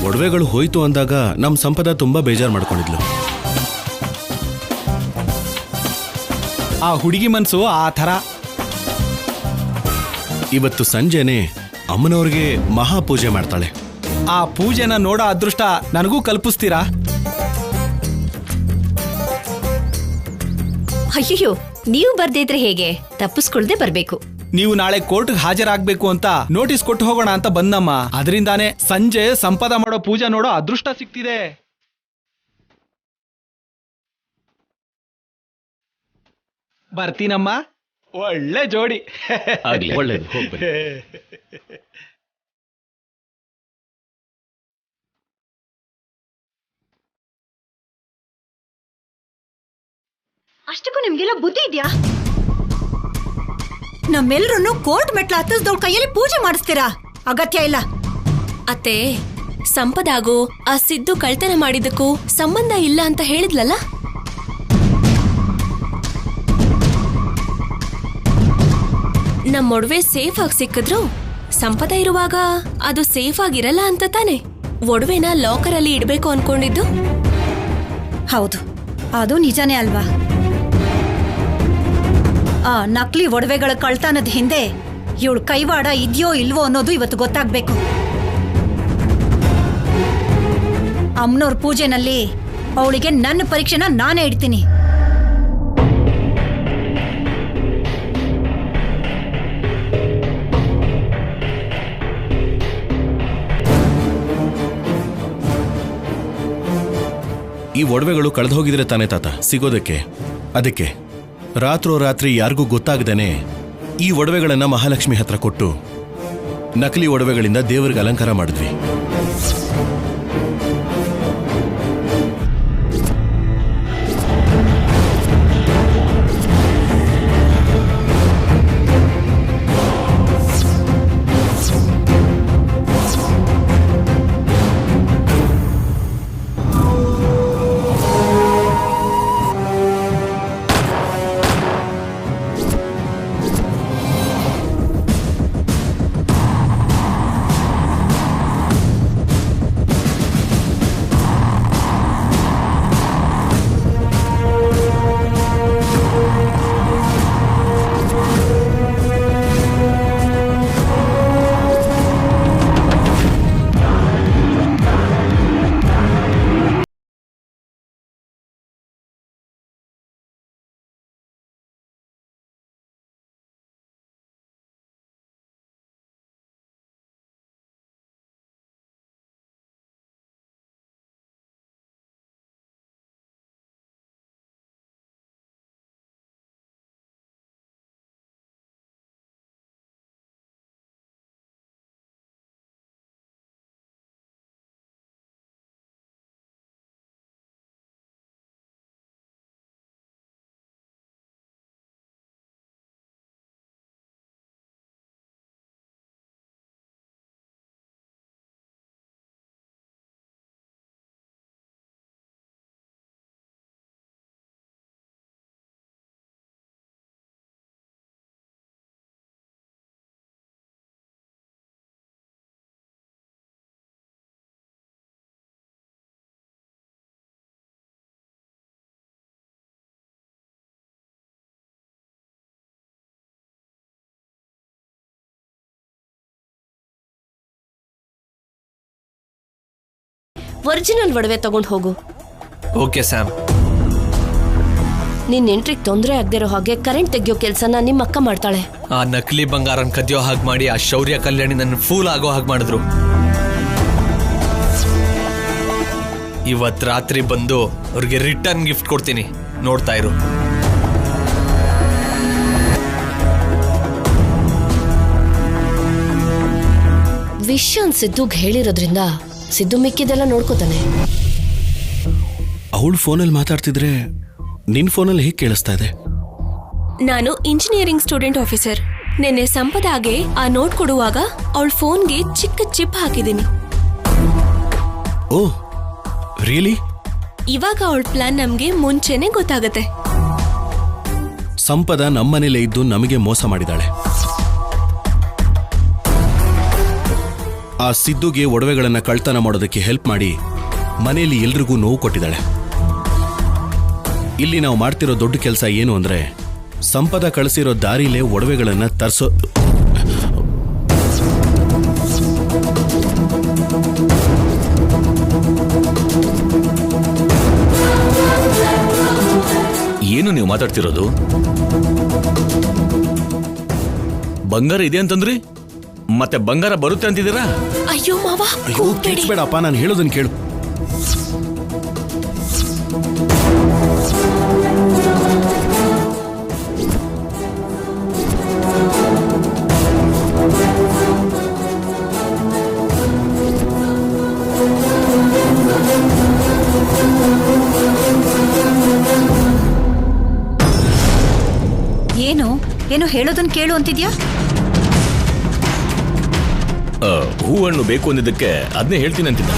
ಒಡವೆಗಳು ಹೋಯ್ತು ಅಂದಾಗ ನಮ್ ಸಂಪದ ತುಂಬಾ ಬೇಜಾರು ಮಾಡ್ಕೊಂಡಿದ್ಲು. ಆ ಹುಡುಗಿ ಮನ್ಸು ಆ ಥರ. ಇವತ್ತು ಸಂಜೆನೆ ಅಮ್ಮನವ್ರಿಗೆ ಮಹಾಪೂಜೆ ಮಾಡ್ತಾಳೆ. ಆ ಪೂಜೆನ ನೋಡೋ ಅದೃಷ್ಟ ನನಗೂ ಕಲ್ಪಿಸ್ತೀರಾ? ಅಯ್ಯೋ, ನೀವು ಬರ್ದಿದ್ರೆ ಹೇಗೆ? ತಪ್ಪಿಸ್ಕೊಳ್ದೆ ಬರ್ಬೇಕು. ನೀವು ನಾಳೆ ಕೋರ್ಟ್ಗೆ ಹಾಜರಾಗಬೇಕು ಅಂತ ನೋಟಿಸ್ ಕೊಟ್ಟು ಹೋಗೋಣ ಅಂತ ಬಂದಮ್ಮ. ಅದರಿಂದಾನೇ ಸಂಜೆ ಸಂಪದ ಮಾಡೋ ಪೂಜೆ ನೋಡೋ ಅದೃಷ್ಟ ಸಿಕ್ತಿದೆ. ಬರ್ತೀನಮ್ಮ. ಒಳ್ಳೆ ಜೋಡಿ. ಒಳ್ಳೇದು, ಹೋಗ್ಬೇಕು. ಅಷ್ಟಕ್ಕೂ ನಿಮ್ಗೆಲ್ಲ ಬುದ್ಧಿ ಇದೆಯಾ? ನಮ್ಮೆಲ್ರನ್ನು ಕೋರ್ಟ್ ಮೆಟ್ಲ ಹತ್ತಿಸ್ದವ್ಳ ಕೈಯಲ್ಲಿ ಪೂಜೆ ಮಾಡಿಸ್ತೀರಾ? ಅಗತ್ಯ ಇಲ್ಲ. ಅತ್ತೆ, ಸಂಪದಾಗೂ ಆ ಸಿದ್ದು ಕಳ್ತನ ಮಾಡಿದ್ದಕ್ಕೂ ಸಂಬಂಧ ಇಲ್ಲ ಅಂತ ಹೇಳಿದ್ಲಲ್ಲ. ನಮ್ಮ ಒಡವೆ ಸೇಫ್ ಆಗಿ ಸಿಕ್ಕಿದ್ರು ಸಂಪದ ಇರುವಾಗ ಅದು ಸೇಫ್ ಆಗಿರಲ್ಲ ಅಂತ ತಾನೆ ಒಡವೆನ ಲಾಕರ್ ಅಲ್ಲಿ ಇಡ್ಬೇಕು ಅನ್ಕೊಂಡಿದ್ದು. ಹೌದು, ಅದು ನಿಜಾನೇ ಅಲ್ವಾ? ಆ ನಕಲಿ ಒಡವೆಗಳ ಕಳ್ತನದ ಹಿಂದೆ ಇವಳು ಕೈವಾಡ ಇದೆಯೋ ಇಲ್ವೋ ಅನ್ನೋದು ಇವತ್ತು ಗೊತ್ತಾಗ್ಬೇಕು. ಅಮ್ಮನವ್ರ ಪೂಜೆನಲ್ಲಿ ಅವಳಿಗೆ ನನ್ನ ಪರೀಕ್ಷೆನ ನಾನೇ ಇಡ್ತೀನಿ. ಈ ಒಡವೆಗಳು ಕಳೆದು ಹೋಗಿದ್ರೆ ತಾನೇ ತಾತ ಸಿಗೋದಕ್ಕೆ. ಅದಕ್ಕೆ ರಾತ್ರೋರಾತ್ರಿ ಯಾರಿಗೂ ಗೊತ್ತಾಗದೇನೆ ಈ ಒಡವೆಗಳನ್ನ ಮಹಾಲಕ್ಷ್ಮಿ ಹತ್ರ ಕೊಟ್ಟು ನಕಲಿ ಒಡವೆಗಳಿಂದ ದೇವರಿಗೆ ಅಲಂಕಾರ ಮಾಡಿದ್ವಿ. ಒರಿಜಿನಲ್ ಒಡವೆ ತಗೊಂಡು ಹೋಗು. Okay Sam. ನಿನ್ ಎಂಟ್ರಿಗೆ ತೊಂದರೆ ಆಗದಿರೋ ಹಾಗೆ ಕರೆಂಟ್ ತೆಗಿಯೋ ಕೆಲ್ಸನ ನಿಮ್ಮ ಅಕ್ಕ ಮಾಡ್ತಾಳೆ. ಆ ನಕಲಿ ಬಂಗಾರನ್ ಕದಿಯೋ ಹಾಗೆ ಮಾಡಿ ಆ ಶೌರ್ಯ ಕಲ್ಯಾಣಿ ನನ್ನ ಫೂಲ್ ಆಗೋ ಹಾಗೆ ಮಾಡಿದ್ರು. ಇವತ್ ರಾತ್ರಿ ಬಂದು ಅವ್ರಿಗೆ ರಿಟರ್ನ್ ಗಿಫ್ಟ್ ಕೊಡ್ತೀನಿ, ನೋಡ್ತಾ ಇರು. ವಿಷಯನ್ ಸಿದ್ದುಗ್ ಹೇಳಿರೋದ್ರಿಂದ ಸಿದ್ದು ಮಿಕ್ಕಿದೆಲ್ಲ ನೋಡ್ಕೋತಾನೆ. ಅವಳು ಫೋನಲ್ಲಿ ಮಾತಾಡ್ತಿದ್ರೆ ನಿನ್ ಫೋನಲ್ಲಿ ಹೇಗೆ ಕೇಳಿಸ್ತಾ ಇದೆ? ನಾನು ಇಂಜಿನಿಯರಿಂಗ್ ಸ್ಟೂಡೆಂಟ್ ಆಫೀಸರ್. ನಿನ್ನೆ ಸಂಪದಾಗೆ ಆ ನೋಟ್ ಕೊಡುವಾಗ ಅವಳ ಫೋನ್ಗೆ ಚಿಕ್ಕ ಚಿಪ್ ಹಾಕಿದ್ದೀನಿ. Oh really? ಇವಾಗ ಅವಳ ಪ್ಲಾನ್ ನಮ್ಗೆ ಮುಂಚೆನೆ ಗೊತ್ತಾಗತ್ತೆ. ಸಂಪದ ನಮ್ಮನೇಲೆ ಇದ್ದು ನಮಗೆ ಮೋಸ ಮಾಡಿದಾಳೆ. ಆ ಸಿದ್ದುಗೆ ಒಡವೆಗಳನ್ನ ಕಳ್ತನ ಮಾಡೋದಕ್ಕೆ ಹೆಲ್ಪ್ ಮಾಡಿ ಮನೆಯಲ್ಲಿ ಎಲ್ರಿಗೂ ನೋವು ಕೊಟ್ಟಿದ್ದಾಳೆ. ಇಲ್ಲಿ ನಾವು ಮಾಡ್ತಿರೋ ದೊಡ್ಡ ಕೆಲಸ ಏನು ಅಂದ್ರೆ ಸಂಪದ ಕಳಿಸಿರೋ ದಾರಿಲೇ ಒಡವೆಗಳನ್ನ ತರಿಸೋ. ಏನು ನೀವು ಮಾತಾಡ್ತಿರೋದು? ಬಂಗಾರ ಇದೆ ಅಂತಂದ್ರಿ, ಮತ್ತೆ ಬಂಗಾರ ಬರುತ್ತೆ ಅಂತಿದ್ದೀರಾ? ಅಯ್ಯೋ ಮಾವ, ಅಯ್ಯೋ ಕಿಚ್ಬೇಡಪ್ಪ, ನಾನು ಹೇಳೋದನ್ನ ಕೇಳು. ಏನೋ ಹೇಳೋದನ್ನ ಕೇಳು ಅಂತಿದ್ಯಾ? ಹೂವನ್ನು ಬೇಕು ಅಂದಿದ್ದಕ್ಕೆ ಅದನ್ನೇ ಹೇಳ್ತೀನಿ ಅಂತಿದ್ದ.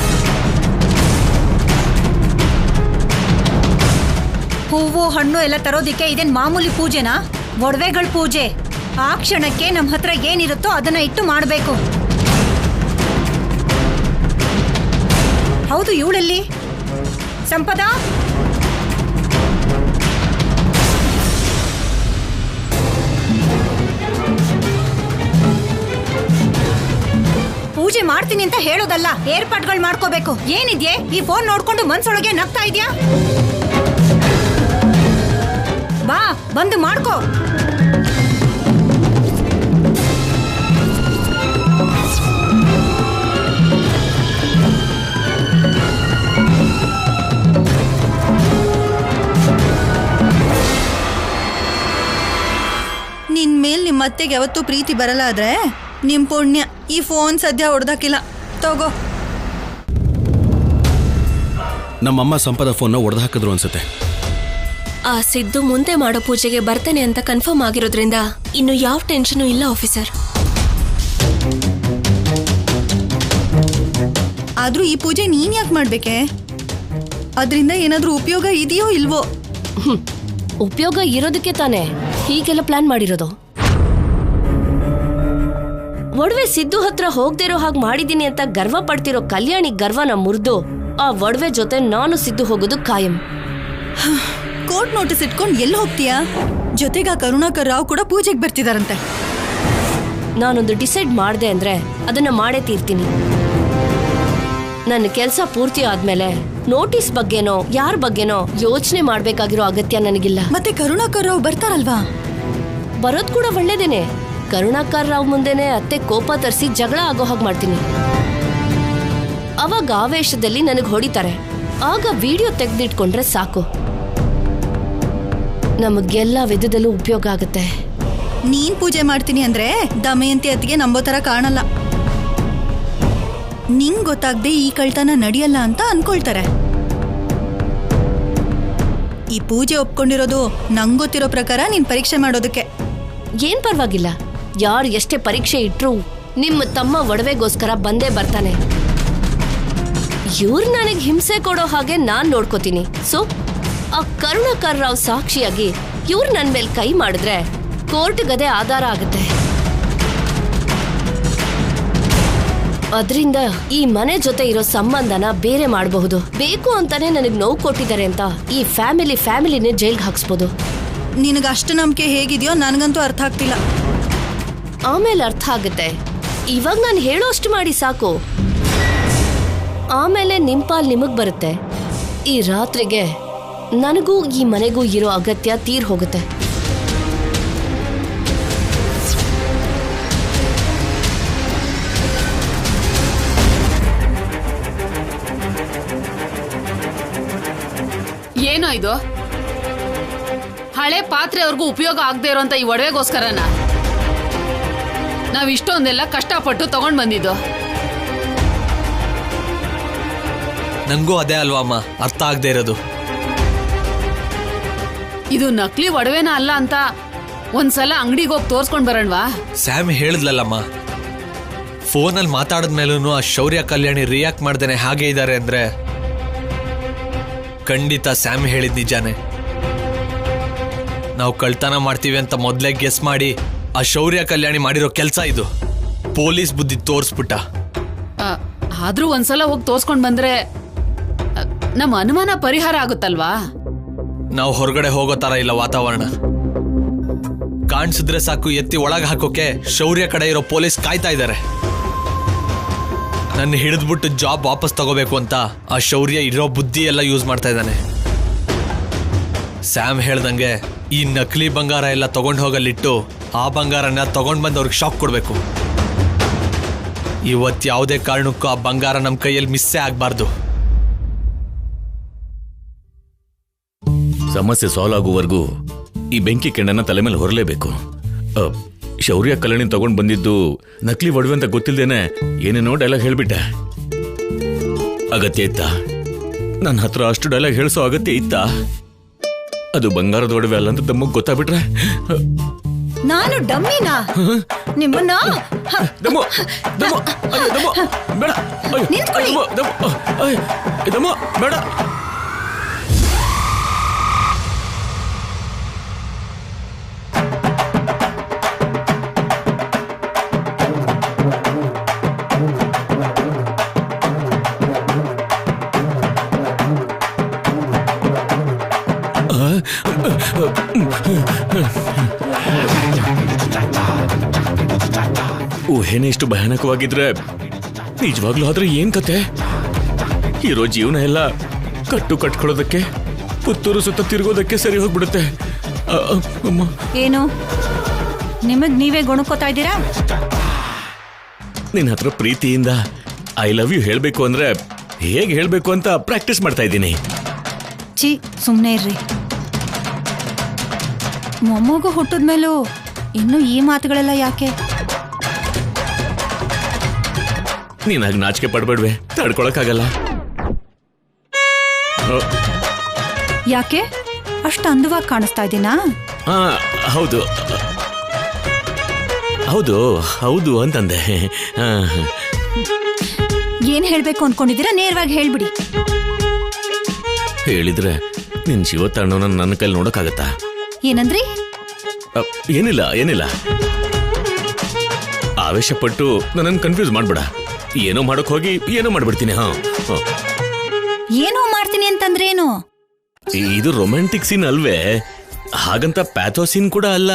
ಹೂವು ಹಣ್ಣು ಎಲ್ಲ ತರೋದಿಕ್ಕೆ ಇದೇನ್ ಮಾಮೂಲಿ ಪೂಜೆನಾ? ಒಡವೆಗಳ ಪೂಜೆ. ಆ ಕ್ಷಣಕ್ಕೆ ನಮ್ಮ ಹತ್ರ ಏನಿರುತ್ತೋ ಅದನ್ನ ಇಟ್ಟು ಮಾಡಬೇಕು. ಹೌದು, ಇವಳಲ್ಲಿ ಸಂಪದ. ಪೂಜೆ ಮಾಡ್ತೀನಿ ಅಂತ ಹೇಳೋದಲ್ಲ, ಏರ್ಪಾಟ್ಗಳು ಮಾಡ್ಕೋಬೇಕು. ಏನಿದ್ಯೆ ಈ ಫೋನ್ ನೋಡ್ಕೊಂಡು ಮನ್ಸೊಳಗೆ ನಗ್ತಾ ಇದ್ಯಾ? ಬಾ, ಬಂದು ಮಾಡ್ಕೋ. ನಿನ್ ಮೇಲ್ ನಿಮ್ಮ ಅತ್ತೆಗೆ ಯಾವತ್ತೂ ಪ್ರೀತಿ ಬರಲ್ಲ ಆದ್ರೆ ನಿಮ್ ಪುಣ್ಯ. ಈ ಫೋನ್ ಸದ್ಯ ಹೊಡೆದಾಕಿಲ್ಲ, ತಗೋ. ನಮ್ಮಮ್ಮ ಸಂಪದ ಫೋನ್ನ ಒಡೆದು ಹಾಕಿದ್ರು ಅನ್ಸುತ್ತೆ. ಆ ಸಿದ್ದು ಮುಂದೆ ಮಾಡೋ ಪೂಜೆಗೆ ಬರ್ತೇನೆ ಅಂತ ಕನ್ಫರ್ಮ್ ಆಗಿರೋದ್ರಿಂದ ಇನ್ನು ಯಾವ ಟೆನ್ಷನ್ ಇಲ್ಲ ಆಫೀಸರ್. ಆದ್ರೂ ಈ ಪೂಜೆ ನೀನ್ ಯಾಕೆ ಮಾಡ್ಬೇಕೆ? ಅದರಿಂದ ಏನಾದ್ರೂ ಉಪಯೋಗ ಇದೆಯೋ ಇಲ್ವೋ? ಉಪಯೋಗ ಇರೋದಕ್ಕೆ ತಾನೇ ಹೀಗೆಲ್ಲ ಪ್ಲಾನ್ ಮಾಡಿರೋದು. ಒಡವೆ ಸಿದ್ದು ಹತ್ರ ಹೋಗ್ದಿರೋ ಹಾಗೆ ಮಾಡಿದೀನಿ ಅಂತ ಗರ್ವ ಪಡ್ತಿರೋ ಕಲ್ಯಾಣಿ ಗರ್ವನ ಮುರಿದು ಆ ಒಡವೆ ಜೊತೆ ನಾನು ಸಿದ್ದು ಹೋಗೋದು ಕಾಯಂ. ಕೋರ್ಟ್ ನೋಟಿಸ್ ಇಟ್ಕೊಂಡು ಎಲ್ಲಿ ಹೋಗ್ತೀಯಾ? ಜೊತೆಗ ಕರುಣಾಕರ್ ರಾವ್ ಕೂಡ ಪೂಜೆಗೆ ಬರ್ತಿದಾರಂತೆ. ನಾನೊಂದು ಡಿಸೈಡ್ ಮಾಡ್ದೆ ಅಂದ್ರೆ ಅದನ್ನ ಮಾಡೇ ತೀರ್ತೀನಿ. ನನ್ನ ಕೆಲಸ ಪೂರ್ತಿ ಆದ್ಮೇಲೆ ನೋಟಿಸ್ ಬಗ್ಗೆನೋ ಯಾರ ಬಗ್ಗೆನೋ ಯೋಚನೆ ಮಾಡ್ಬೇಕಾಗಿರೋ ಅಗತ್ಯ ನನಗಿಲ್ಲ. ಮತ್ತೆ ಕರುಣಾಕರ್ ರಾವ್ ಬರ್ತಾರಲ್ವಾ? ಬರೋದ್ ಕೂಡ ಒಳ್ಳೇದೇನೆ. ಕರುಣಾಕರ್ ರಾವ್ ಮುಂದೆನೆ ಅತ್ತೆ ಕೋಪ ತರಿಸಿ ಜಗಳ ಆಗೋ ಹಾಗೆ ಮಾಡ್ತೀನಿ. ಅವಾಗ ಆವೇಶದಲ್ಲಿ ನನಗೆ ಹೊಡಿತಾರೆ. ಆಗ ವಿಡಿಯೋ ತೆಗೆದಿಟ್ಕೊಂಡ್ರೆ ಸಾಕು, ನಮಗೆಲ್ಲ ವಿಧದಲ್ಲೂ ಉಪಯೋಗ ಆಗುತ್ತೆ. ನೀನ್ ಪೂಜೆ ಮಾಡ್ತೀನಿ ಅಂದ್ರೆ ದಮಯಂತಿ ಅತ್ತಿಗೆ ನಂಬೋ ತರ ಕಾಣಲ್ಲ. ನಿಂಗ್ ಗೊತ್ತಾಗ್ದೆ ಈ ಕಳ್ತನ ನಡೆಯಲ್ಲ ಅಂತ ಅನ್ಕೊಳ್ತಾರೆ. ಈ ಪೂಜೆ ಒಪ್ಕೊಂಡಿರೋದು ನಂಗ್ ಗೊತ್ತಿರೋ ಪ್ರಕಾರ ನೀನ್ ಪರೀಕ್ಷೆ ಮಾಡೋದಕ್ಕೆ. ಏನ್ ಪರವಾಗಿಲ್ಲ, ಯಾರು ಎಷ್ಟೇ ಪರೀಕ್ಷೆ ಇಟ್ರು ನಿಮ್ಮ ತಮ್ಮ ಒಡವೆಗೋಸ್ಕರ ಬಂದೇ ಬರ್ತಾನೆ. ಇವ್ರು ನನಗೆ ಹಿಂಸೆ ಕೊಡೋ ಹಾಗೆ ನಾನ್ ನೋಡ್ಕೋತೀನಿ. ಸೊ ಆ ಕರುಣಾಕರ್ ರಾವ್ ಸಾಕ್ಷಿಯಾಗಿ ಇವ್ರು ನನ್ ಮೇಲೆ ಕೈ ಮಾಡಿದ್ರೆ ಕೋರ್ಟ್ ಗದೆ ಆಧಾರ ಆಗುತ್ತೆ. ಅದರಿಂದ ಈ ಮನೆ ಜೊತೆ ಇರೋ ಸಂಬಂಧನ ಬೇರೆ ಮಾಡಬಹುದು. ಬೇಕು ಅಂತಾನೆ ನನಗೆ ನೋವು ಕೊಟ್ಟಿದ್ದಾರೆ ಅಂತ ಈ ಫ್ಯಾಮಿಲಿನೇ ಜೈಲ್ಗೆ ಹಾಕ್ಸ್ಬೋದು. ನಿನಗೆ ಅಷ್ಟು ನಂಬಿಕೆ ಹೇಗಿದೆಯೋ ನನಗಂತೂ ಅರ್ಥ ಆಗ್ತಿಲ್ಲ. ಆಮೇಲೆ ಅರ್ಥ ಆಗುತ್ತೆ. ಇವಾಗ ನಾನು ಹೇಳೋಷ್ಟು ಮಾಡಿ ಸಾಕು, ಆಮೇಲೆ ನಿಂಪಾಲ್ ನಿಮಗ್ ಬರುತ್ತೆ. ಈ ರಾತ್ರಿಗೆ ನನಗೂ ಈ ಮನೆಗೂ ಇರೋ ಅಗತ್ಯ ತೀರ್ ಹೋಗುತ್ತೆ. ಏನೋ ಇದು? ಹಳೆ ಪಾತ್ರೆವರೆಗೂ ಉಪಯೋಗ ಆಗದೆ ಇರೋಂತ ಈ ಒಡವೆಗೋಸ್ಕರನ ನಾವ್ ಇಷ್ಟೊಂದೆಲ್ಲ ಕಷ್ಟಪಟ್ಟು ತಗೊಂಡ್ ಬಂದಿದ್ದು. ನಂಗೂ ಅದೇ ಅಲ್ವಾ ಅಮ್ಮ ಅರ್ಥ ಆಗದೆ ಇರೋದು. ಇದು ನಕಲಿ ಒಡವೆನ ಅಲ್ಲ ಅಂತ ಒಂದ್ಸಲ ಅಂಗಡಿಗೆ ಹೋಗಿ ತೋರ್ಸ್ಕೊಂಡ್ ಬರೋಣವಾ? ಸ್ಯಾಮ್ ಹೇಳಿದ್ಲಲ್ಲಮ್ಮ, ಫೋನಲ್ಲಿ ಮಾತಾಡಿದ್ಮೇಲೂ ಆ ಶೌರ್ಯ ಕಲ್ಯಾಣಿ ರಿಯಾಕ್ಟ್ ಮಾಡ್ದೇನೆ ಹಾಗೆ ಇದ್ದಾರೆ ಅಂದ್ರೆ ಖಂಡಿತ ಸ್ಯಾಮ್ ಹೇಳಿದ್ ನಿಜಾನೇ. ನಾವು ಕಳ್ತನ ಮಾಡ್ತೀವಿ ಅಂತ ಮೊದಲೇ ಗೆಸ್ ಮಾಡಿ ಆ ಶೌರ್ಯ ಕಲ್ಯಾಣಿ ಮಾಡಿರೋ ಕೆಲಸ ಇದು. ಪೊಲೀಸ್ ಬುದ್ಧಿ ತೋರಿಸ್ಬಿಟ್ಟ. ಆದ್ರೂ ಒಂದ್ಸಲ ಹೋಗಿ ತೋರ್ಸ್ಕೊಂಡ್ ಬಂದ್ರೆ ನಮ್ಮ ಅನುಮಾನ ಪರಿಹಾರ ಆಗುತ್ತಲ್ವಾ? ನಾವು ಹೊರಗಡೆ ಹೋಗೋ ತರ ಇಲ್ಲ ವಾತಾವರಣ. ಕಾಣಿಸಿದ್ರೆ ಸಾಕು ಎತ್ತಿ ಒಳಗೆ ಹಾಕೋಕೆ ಶೌರ್ಯ ಕಡೆ ಇರೋ ಪೊಲೀಸ್ ಕಾಯ್ತಾ ಇದ್ದಾರೆ. ನನ್ನ ಹಿಡಿದ್ಬಿಟ್ಟು ಜಾಬ್ ವಾಪಸ್ ತಗೋಬೇಕು ಅಂತ ಆ ಶೌರ್ಯ ಇರೋ ಬುದ್ಧಿ ಎಲ್ಲ ಯೂಸ್ ಮಾಡ್ತಾ ಇದ್ದಾನೆ. ಸ್ಯಾಮ್ ಹೇಳ್ದಂಗೆ ಈ ನಕಲಿ ಬಂಗಾರ ಎಲ್ಲ ತಗೊಂಡು ಹೋಗಲಿಟ್ಟು ಆ ಬಂಗಾರನ ತಗೊಂಡ್ ಬಂದು ಅವ್ರಿಗೆ ಶಾಕ್ ಕೊಡ್ಬೇಕು. ಇವತ್ತು ಯಾವುದೇ ಕಾರಣಕ್ಕೂ ಆ ಬಂಗಾರ ನಮ್ಮ ಕೈಯಲ್ಲಿ ಮಿಸ್ಸೇ ಆಗ್ಬಾರ್ದು. ಸಮಸ್ಯೆ ಸಾಲ್ವ್ ಆಗುವವರೆಗೂ ಈ ಬೆಂಕಿ ಕೆಂಡನ ತಲೆ ಮೇಲೆ ಹೊರಲೇಬೇಕು. ಶೌರ್ಯ ಕಲ್ಯಾಣಿ ತಗೊಂಡ್ ಬಂದಿದ್ದು ನಕಲಿ ಒಡವೆ ಅಂತ ಗೊತ್ತಿಲ್ದೇನೆ ಏನೇನೋ ಡೈಲಾಗ್ ಹೇಳ್ಬಿಟ್ಟೆ. ಅಗತ್ಯ ಇತ್ತಾ? ನನ್ನ ಹತ್ರ ಅಷ್ಟು ಡೈಲಾಗ್ ಹೇಳಿಸೋ ಅಗತ್ಯ ಇತ್ತಾ? ಅದು ಬಂಗಾರದ ಒಡವೆ ಅಲ್ಲ ಅಂತ ತಮಗೆ ಗೊತ್ತಾಗ್ಬಿಟ್ರೆ ನಾನು ಡಮ್ಮಿನಾ ನಿಮ್ಮನ್ನ ದಮ್ಮು, ದಮ್ಮು, ಅಯ್ಯೋ, ದಮ್ಮು, ಬೇಡ, ಅಯ್ಯೋ, ನಿಂತ್ಕೊಳ್ಳಿ. ದಮ್ಮು, ದಮ್ಮು, ಅಯ್ಯೋ, ದಮ್ಮು, ಬೇಡ. ಊಹೆನೇ ಇಷ್ಟು ಭಯಾನಕವಾಗಿದ್ರೆ ನಿಜವಾಗ್ಲೂ ಆದ್ರೆ ಏನ್ ಕತೆ? ಇರೋ ಜೀವನ ಎಲ್ಲ ಕಟ್ಕೊಳ್ಳೋದಕ್ಕೆ ಪುತ್ತೂರು ಸುತ್ತ ತಿರುಗೋದಕ್ಕೆ ಸರಿ ಹೋಗ್ಬಿಡುತ್ತೆ. ಏನು ನಿಮಗ್ ನೀವೇ ಗೊಣಕೋತಾ ಇದ್ದೀರಾ? ನಿನ್ನ ಹತ್ರ ಪ್ರೀತಿಯಿಂದ ಐ ಲವ್ ಯು ಹೇಳ್ಬೇಕು ಅಂದ್ರೆ ಹೇಗೆ ಹೇಳ್ಬೇಕು ಅಂತ ಪ್ರಾಕ್ಟೀಸ್ ಮಾಡ್ತಾ ಇದ್ದೀನಿ. ಚಿ ಸುಮ್ನೆ ಇರ್ರಿ. ಮೊಮ್ಮಗು ಹುಟ್ಟಿದ್ಮೇಲೂ ಇನ್ನು ಈ ಮಾತುಗಳೆಲ್ಲ ಯಾಕೆ? ನೀನ್ ಹಾಗೆ ನಾಚಿಕೆ ಪಡ್ಬೇಡ್ವೆ, ತಡ್ಕೊಳಕ್ಕಾಗಲ್ಲ. ಯಾಕೆ ಅಷ್ಟು ಅಂದವಾಗಿ ಕಾಣಿಸ್ತಾ ಇದ್ದೀನಾ? ಹೌದು ಹೌದು ಹೌದು ಅಂತಂದೆ. ಏನ್ ಹೇಳ್ಬೇಕು ಅನ್ಕೊಂಡಿದ್ದೀರಾ? ನೇರವಾಗಿ ಹೇಳ್ಬಿಡಿ. ಹೇಳಿದ್ರೆ ನಿನ್ ಶಿವತಣ್ಣನ ನನ್ನ ಕೈಲಿ ನೋಡಕ್ಕಾಗತ್ತಾ? ಏನಂದ್ರಿ? ಏನಿಲ್ಲ ಏನಿಲ್ಲ. ಆವೇಶ ಪಟ್ಟು ನನ್ನನ್ನು ಕನ್ಫ್ಯೂಸ್ ಮಾಡ್ಬೇಡ. ಏನೋ ಮಾಡಕ್ ಹೋಗಿ ಏನೋ ಮಾಡ್ಬಿಡ್ತೀನಿ. ಏನೋ ಮಾಡ್ತೀನಿ ಅಂತಂದ್ರೇನು? ಇದು ರೊಮ್ಯಾಂಟಿಕ್ ಸೀನ್ ಅಲ್ವೇ? ಹಾಗಂತ ಪ್ಯಾಥೋ ಸೀನ್ ಕೂಡ ಅಲ್ಲ.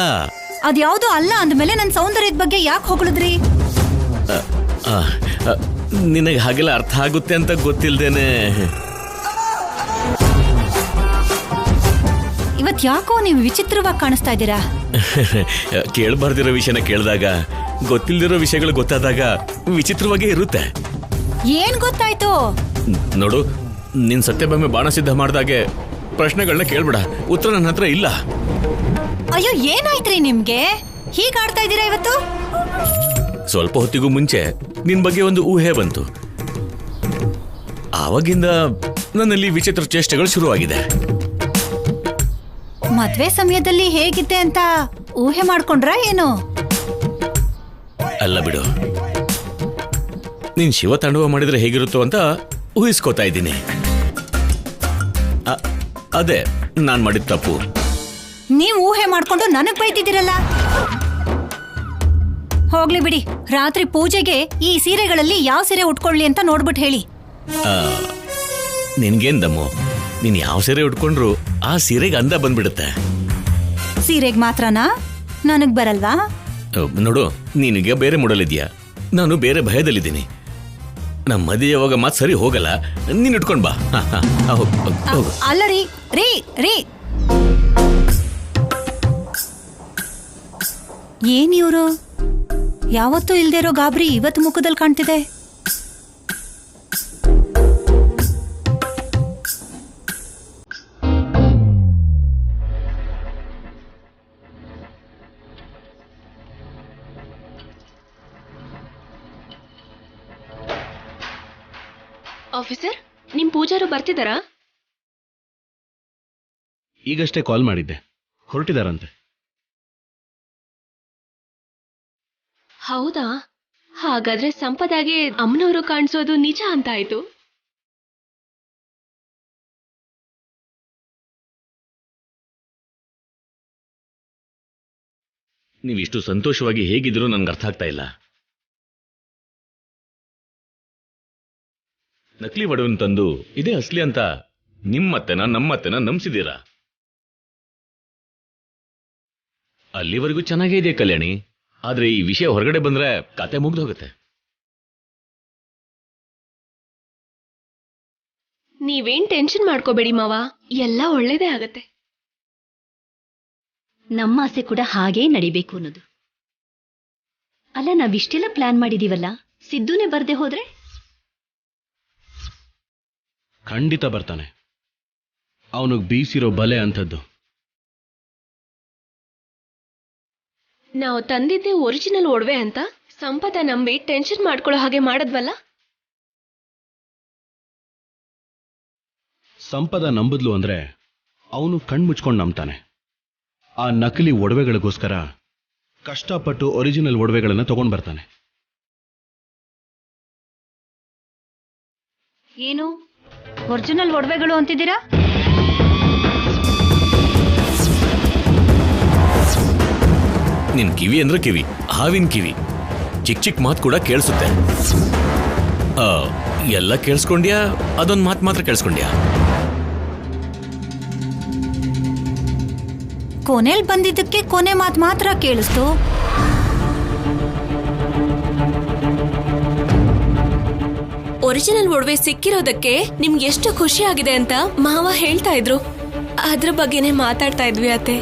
ಅದ್ಯಾವುದೋ ಅಲ್ಲ ಅಂದ್ಮೇಲೆ ನನ್ನ ಸೌಂದರ್ಯದ ಬಗ್ಗೆ ಯಾಕೆ ಹೊಗಳಿದ್ರಿ? ನಿನಗೆ ಹಾಗೆಲ್ಲ ಅರ್ಥ ಆಗುತ್ತೆ ಅಂತ ಗೊತ್ತಿಲ್ದೇನೆ. ಇವತ್ ಯಾಕೋ ನೀವು ವಿಚಿತ್ರವಾಗಿ ಕಾಣಿಸ್ತಾ ಇದ್ದೀರಾ? ಕೇಳಬಾರ್ದಿರೋ ವಿಷಯನ ಕೇಳಿದಾಗ, ಗೊತ್ತಿಲ್ದಿರೋ ವಿಷಯಗಳು ಗೊತ್ತಾದಾಗ ವಿಚಿತ್ರವಾಗೇ ಇರುತ್ತೆ. ಏನ್ ಗೊತ್ತಾಯ್ತು? ನೋಡು, ನಿನ್ ಸತ್ಯಭಾಮೆ ಬಾಣ ಸಿದ್ಧ ಮಾಡ್ದಾಗೆ ಪ್ರಶ್ನೆಗಳನ್ನ ಕೇಳ್ಬೇಡ. ಉತ್ತರ ನನ್ನ ಹತ್ರ ಇಲ್ಲ. ಅಯ್ಯೋ, ಏನಾಯ್ತ್ರಿ ನಿಮ್ಗೆ? ಹೀಗಾಡ್ತಾ ಇದ್ದೀರಾ ಇವತ್ತು? ಸ್ವಲ್ಪ ಹೊತ್ತಿಗೂ ಮುಂಚೆ ನಿನ್ ಬಗ್ಗೆ ಒಂದು ಊಹೆ ಬಂತು. ಆವಾಗಿಂದ ನನ್ನಲ್ಲಿ ವಿಚಿತ್ರ ಚೇಷ್ಟೆಗಳು ಶುರುವಾಗಿದೆ. ಮದ್ವೆ ಸಮಯದಲ್ಲಿ ಹೇಗಿದ್ದೆ ಅಂತ ಊಹೆ ಮಾಡ್ಕೊಂಡ್ರ ಏನು? ಅಲ್ಲ ಬಿಡು, ನೀನ್ ಶಿವ ತಾಂಡವ ಮಾಡಿದ್ರೆ ಹೇಗಿರುತ್ತೋ ಅಂತ ಊಹಿಸ್ಕೋತಾ ಇದ್ದೀನಿ. ಅದೇ ನಾನ್ ಮಾಡಿದ ತಪ್ಪು. ನೀವ್ ಊಹೆ ಮಾಡ್ಕೊಂಡು ನನಗ್ ಬೈತಿದ್ದೀರಲ್ಲ. ಹೋಗ್ಲಿ ಬಿಡಿ. ರಾತ್ರಿ ಪೂಜೆಗೆ ಈ ಸೀರೆಗಳಲ್ಲಿ ಯಾವ ಸೀರೆ ಉಟ್ಕೊಳ್ಳಿ ಅಂತ ನೋಡ್ಬಿಟ್ಟು ಹೇಳಿ. ನಿನ್ಗೇನ್ ದಮ್ಮು, ನೀನ್ ಯಾವ ಸೀರೆ ಉಟ್ಕೊಂಡ್ರು ಆ ಸೀರೆಗೆ ಅಂದ ಬಂದ್ಬಿಡುತ್ತೆ. ಸೀರೆಗೆ ಮಾತ್ರನಾ? ನನಗ್ ಬರಲ್ವಾ? ನೋಡು, ನಿನಗೆ ಬೇರೆ ಮೂಡಲಿದ್ಯಾ, ನಾನು ಬೇರೆ ಭಯದಲ್ಲಿದ್ದೀನಿ. ನಮ್ಮ ಮದುವೆ ಯಾವಾಗ ಮಾತು ಸರಿ ಹೋಗಲ್ಲ. ನೀನ್ ಇಟ್ಕೊಂಡ್ ಬಾ. ಅಲ್ಲ ರೀ ರೀ ರೀ, ಏನ್ ಇವ್ರು ಯಾವತ್ತೂ ಇಲ್ದೇ ಇರೋ ಗಾಬರಿ ಇವತ್ತು ಮುಖದಲ್ಲಿ ಕಾಣ್ತಿದೆ. ಆಫೀಸರ್, ನಿಮ್ ಪೂಜಾರು ಬರ್ತಿದಾರಾ? ಈಗಷ್ಟೇ ಕಾಲ್ ಮಾಡಿದ್ದೆ, ಹೊರಟಿದಾರಂತೆ. ಹೌದಾ? ಹಾಗಾದ್ರೆ ಸಂಪದಾಗೆ ಅಮ್ಮನವರು ಕಾಣಿಸೋದು ನಿಜ ಅಂತ ಆಯ್ತು. ನೀವಿಷ್ಟು ಸಂತೋಷವಾಗಿ ಹೇಗಿದ್ರು ನನ್ಗೆ ಅರ್ಥ ಆಗ್ತಾ ಇಲ್ಲ. ನಕಲಿ ಒಡವೆನ ತಂದು ಇದೇ ಅಸ್ಲಿ ಅಂತ ನಿಮ್ಮತ್ತೆನ ನಮ್ಮತ್ತೆನ ನಂಬಿಸಿದ್ದೀರಾ. ಅಲ್ಲಿವರೆಗೂ ಚೆನ್ನಾಗೇ ಇದೆ ಕಲ್ಯಾಣಿ. ಆದ್ರೆ ಈ ವಿಷಯ ಹೊರಗಡೆ ಬಂದ್ರೆ ಕತೆ ಮುಗ್ದೋಗುತ್ತೆ. ನೀವೇನ್ ಟೆನ್ಷನ್ ಮಾಡ್ಕೋಬೇಡಿ ಮಾವ, ಎಲ್ಲ ಒಳ್ಳೇದೇ ಆಗತ್ತೆ. ನಮ್ಮ ಆಸೆ ಕೂಡ ಹಾಗೇ ನಡಿಬೇಕು ಅನ್ನೋದು. ಅಲ್ಲ, ನಾವಿಷ್ಟೆಲ್ಲ ಪ್ಲಾನ್ ಮಾಡಿದೀವಲ್ಲ, ಸಿದ್ದುನೇ ಬರ್ದೆ ಹೋದ್ರೆ? ಖಂಡಿತ ಬರ್ತಾನೆ. ಅವನಿಗೆ ಬೀಸಿರೋ ಬಲೆ ಅಂಥದ್ದು. ನಾವು ತಂದಿದ್ದೆ ಒರಿಜಿನಲ್ ಒಡವೆ ಅಂತ ಸಂಪದ ನಂಬಿ ಟೆನ್ಷನ್ ಮಾಡ್ಕೊಳ್ಳೋ ಹಾಗೆ ಮಾಡದ್ವಲ್ಲ. ಸಂಪದ ನಂಬದ್ಲು ಅಂದ್ರೆ ಅವನು ಕಣ್ಮುಚ್ಕೊಂಡು ನಂಬ್ತಾನೆ. ಆ ನಕಲಿ ಒಡವೆಗಳಿಗೋಸ್ಕರ ಕಷ್ಟಪಟ್ಟು ಒರಿಜಿನಲ್ ಒಡವೆಗಳನ್ನ ತಗೊಂಡ್ ಬರ್ತಾನೆ. ಏನು ಒರಿಜಿನಲ್ ಒಡವೆಗಳು ಅಂತಿದ್ದೀರಾ? ನಿನ್ ಕಿವಿ ಅಂದ್ರೆ ಕಿವಿ, ಹಾವಿನ ಕಿವಿ. ಚಿಕ್ಕ ಚಿಕ್ಕ ಮಾತು ಕೂಡ ಕೇಳಿಸುತ್ತೆ. ಎಲ್ಲ ಕೇಳಿಸ್ಕೊಂಡ್ಯಾ? ಅದೊಂದು ಮಾತು ಮಾತ್ರ ಕೇಳಿಸ್ಕೊಂಡ್ಯಾ? ಕೊನೆಲ್ ಬಂದಿದ್ದಕ್ಕೆ ಕೊನೆ ಮಾತು ಮಾತ್ರ ಕೇಳಿಸ್ತು. ಒರಿಜಿನಲ್ ಒಡವೆ ಸಿಕ್ಕಿರೋದಕ್ಕೆ ನಿಮ್ಗೆ ಎಷ್ಟು ಖುಷಿ ಆಗಿದೆ ಅಂತ ಮಾವ ಹೇಳ್ತಾ ಇದ್ರು. ಅದ್ರ ಬಗ್ಗೆನೇ ಮಾತಾಡ್ತಾ ಇದ್ವಿ ಅತ್ತೆ.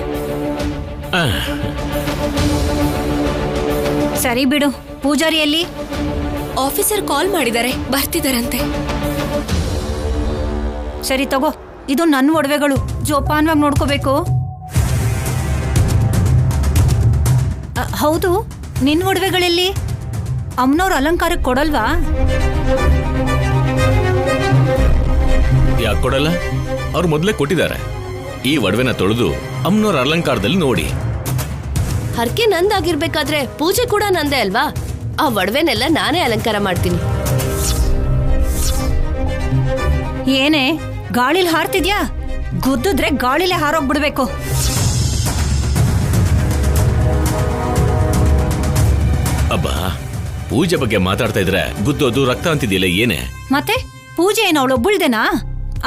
ಸರಿ ಬಿಡು, ಪೂಜಾರಿಯಲ್ಲಿ ಆಫೀಸರ್ ಕಾಲ್ ಮಾಡಿದ್ದಾರೆ, ಬರ್ತಿದಾರಂತೆ. ಸರಿ ತಗೋ, ಇದು ನನ್ನ ಒಡವೆಗಳು, ಜೋಪಾನವಾಗಿ ನೋಡ್ಕೋಬೇಕು. ಹೌದು, ನಿನ್ನ ಒಡವೆಗಳಲ್ಲಿ ಅಮ್ಮನವ್ರ ಅಲಂಕಾರಕ್ಕೆ ಕೊಡಲ್ವಾ? ಯಾಕೆ ಕೊಡಲ್ಲ? ಅವ್ರು ಮೊದಲೇ ಕೊಟ್ಟಿದ್ದಾರೆ. ಈ ಒಡವೆನ ತೊಳೆದು ಅಮ್ಮನವ್ರ ಅಲಂಕಾರದಲ್ಲಿ ನೋಡಿ. ಹರಕೆ ನಂದಾಗಿರ್ಬೇಕಾದ್ರೆ ಪೂಜೆ ಕೂಡ ನಂದೇ ಅಲ್ವಾ? ಆ ಒಡವೆನೆಲ್ಲ ನಾನೇ ಅಲಂಕಾರ ಮಾಡ್ತೀನಿ. ಏನೇ ಗಾಳಿಲಿ ಹಾರ್ತಿದ್ಯಾ? ಗುದ್ದಿದ್ರೆ ಗಾಳಿಲೇ ಹಾರೋಗ್ಬಿಡ್ಬೇಕು. ಅಬ್ಬಾ, ಪೂಜೆ ಬಗ್ಗೆ ಮಾತಾಡ್ತಾ ಇದ್ರೆ ಗುದ್ದೋದು ರಕ್ತ ಅಂತಿದ್ಯಲ್ಲ, ಏನೇ? ಮತ್ತೆ ಪೂಜೆ ಏನು ಅವಳೊಬ್ಬಳ್ದೇನಾ?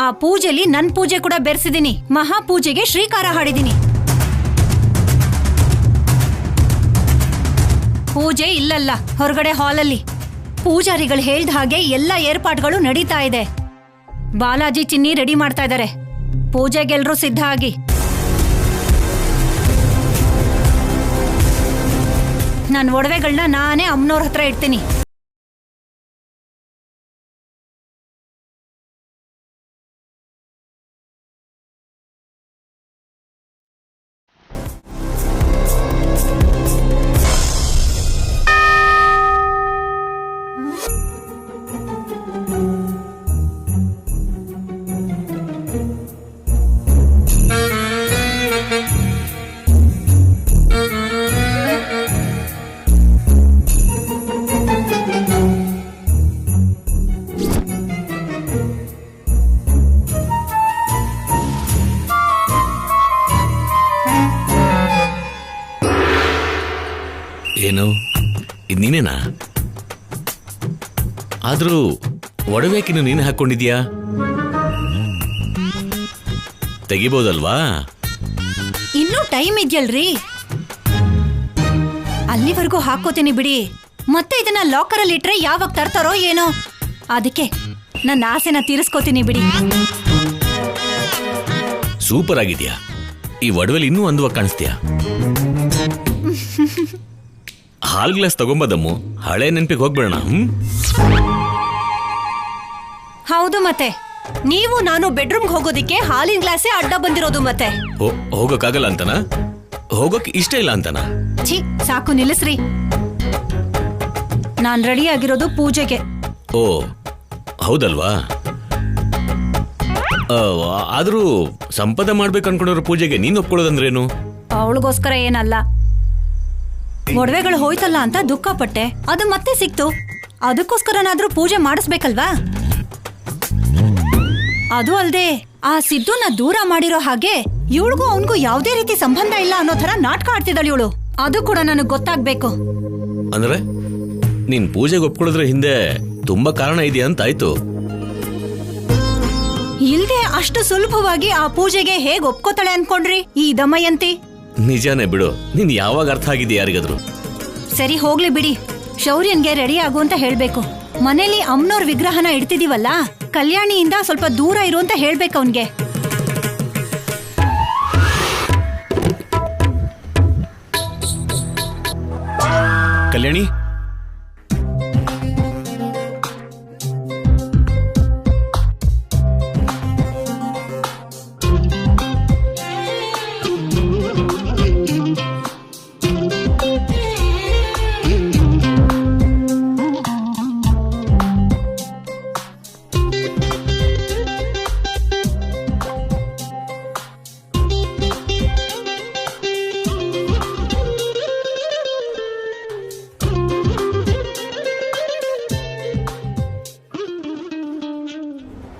ಆ ಪೂಜೆಲಿ ನನ್ ಪೂಜೆ ಕೂಡ ಬೆರೆಸಿದೀನಿ. ಮಹಾಪೂಜೆಗೆ ಶ್ರೀಕಾರ ಹಾಡಿದೀನಿ. ಪೂಜೆ ಇಲ್ಲಲ್ಲ, ಹೊರಗಡೆ ಹಾಲಲ್ಲಿ. ಪೂಜಾರಿಗಳು ಹೇಳ್ದ ಹಾಗೆ ಎಲ್ಲ ಏರ್ಪಾಟ್ಗಳು ನಡೀತಾ ಇದೆ. ಬಾಲಾಜಿ ಚಿನ್ನಿ ರೆಡಿ ಮಾಡ್ತಾ ಇದ್ದಾರೆ. ಪೂಜೆಗೆಲ್ರೂ ಸಿದ್ಧ ಆಗಿ. ನನ್ನ ಒಡವೆಗಳನ್ನ ನಾನೇ ಅಮ್ಮನವ್ರ ಹತ್ರ ಇಡ್ತೀನಿ. ಏನು ಇದು ನೀನೇನಾ? ಆದ್ರೂ ಒಡವೆಕಿನ್ನು ನೀನು ಹಾಕೊಂಡಿದ್ಯಾ? ತೆಗಿಬೋದಲ್ವಾ? ಇನ್ನೂ ಟೈಮ್ ಇದೆಯಲ್ರಿ, ಅಲ್ಲಿವರೆಗೂ ಹಾಕೋತೀನಿ ಬಿಡಿ. ಮತ್ತೆ ಇದನ್ನ ಲಾಕರ್ ಅಲ್ಲಿ ಇಟ್ರೆ ಯಾವಾಗ ತರ್ತಾರೋ ಏನೋ. ಅದಕ್ಕೆ ನನ್ನ ಆಸೆನ ತೀರಿಸ್ಕೋತೀನಿ ಬಿಡಿ. ಸೂಪರ್ ಆಗಿದ್ಯಾ. ಈ ಒಡವೆಲಿ ಇನ್ನೂ ಅಂದವಾಗಿ ಕಾಣಿಸ್ತೀಯಾ. ಹಾಲ್ ಗ್ಲಾಸ್ ತಗೊಂಬದಮ್ಮು, ಹಳೆ ನೆನಪಿಗೆ ಹೋಗ್ಬೇಡ. ಹೌದು, ಮತ್ತೆ ನೀವು ನಾನು ಬೆಡ್ರೂಮ್ಗೆ ಹೋಗೋದಿಕ್ಕೆ ಹಾಲಿನ ಗ್ಲಾಸೇ ಅಡ್ಡ ಬಂದಿರೋದು. ಮತ್ತೆ ಹೋಗಕ್ಕಾಗಲ್ಲ ಅಂತನಾ? ಹೋಗಕ್ ಇಷ್ಟ ಇಲ್ಲ ಅಂತನಾ? ಛೀ, ಸಾಕು ನಿಲ್ಲಿಸ್ರಿ. ನಾನ್ ರೆಡಿ ಆಗಿರೋದು ಪೂಜೆಗೆ. ಓ ಹೌದಲ್ವಾ? ಆದ್ರೂ ಸಂಪದ ಮಾಡ್ಬೇಕು ಅನ್ಕೊಂಡ್ರ ಪೂಜೆಗೆ ನೀನ್ ಒಪ್ಕೊಳ್ಳೋದಂದ್ರೇನು? ಅವಳಿಗೋಸ್ಕರ ಏನಲ್ಲ, ಒಡವೆಗಳು ಹೋಯ್ತಲ್ಲ ಅಂತ ದುಃಖ ಪಟ್ಟೆ. ಅದು ಮತ್ತೆ ಸಿಕ್ತು, ಅದಕ್ಕೋಸ್ಕರನಾದ್ರೂ ಪೂಜೆ ಮಾಡಿಸ್ಬೇಕಲ್ವಾ? ಅದು ಅಲ್ದೆ ಆ ಸಿದ್ದುನ ದೂರ ಮಾಡಿರೋ ಹಾಗೆ ಇವಳಿಗೂ ಅವನಿಗೂ ಯಾವುದೇ ರೀತಿ ಸಂಬಂಧ ಇಲ್ಲ ಅನ್ನೋ ತರ ನಾಟಕ ಆಡ್ತಿದ್ದಾಳೆ ಇವಳು. ಅದು ಕೂಡ ನನಗೆ ಗೊತ್ತಾಗ್ಬೇಕು. ಅಂದ್ರೆ ನೀನ್ ಪೂಜೆಗೆ ಒಪ್ಕೊಳ್ಳೋದ್ರ ಹಿಂದೆ ತುಂಬಾ ಕಾರಣ ಇದೆಯಾ ಅಂತ ಆಯ್ತು. ಇಲ್ದೆ ಅಷ್ಟು ಸುಲಭವಾಗಿ ಆ ಪೂಜೆಗೆ ಹೇಗ್ ಒಪ್ಕೋತಾಳೆ ಅನ್ಕೊಂಡ್ರಿ ಈ ದಮಯಂತಿ? ನಿಜಾನೇ ಬಿಡು, ನೀನ್ ಯಾವಾಗ ಅರ್ಥ ಆಗಿದೆ ಯಾರಿಗಾದ್ರು? ಸರಿ ಹೋಗ್ಲಿ ಬಿಡಿ, ಶೌರ್ಯನ್ಗೆ ರೆಡಿ ಆಗು ಅಂತ ಹೇಳ್ಬೇಕು. ಮನೇಲಿ ಅಮ್ಮನವ್ರ ವಿಗ್ರಹನ ಇಡ್ತಿದೀವಲ್ಲ, ಕಲ್ಯಾಣಿಯಿಂದ ಸ್ವಲ್ಪ ದೂರ ಇರು ಅಂತ ಹೇಳ್ಬೇಕು ಅವನ್ಗೆ. ಕಲ್ಯಾಣಿ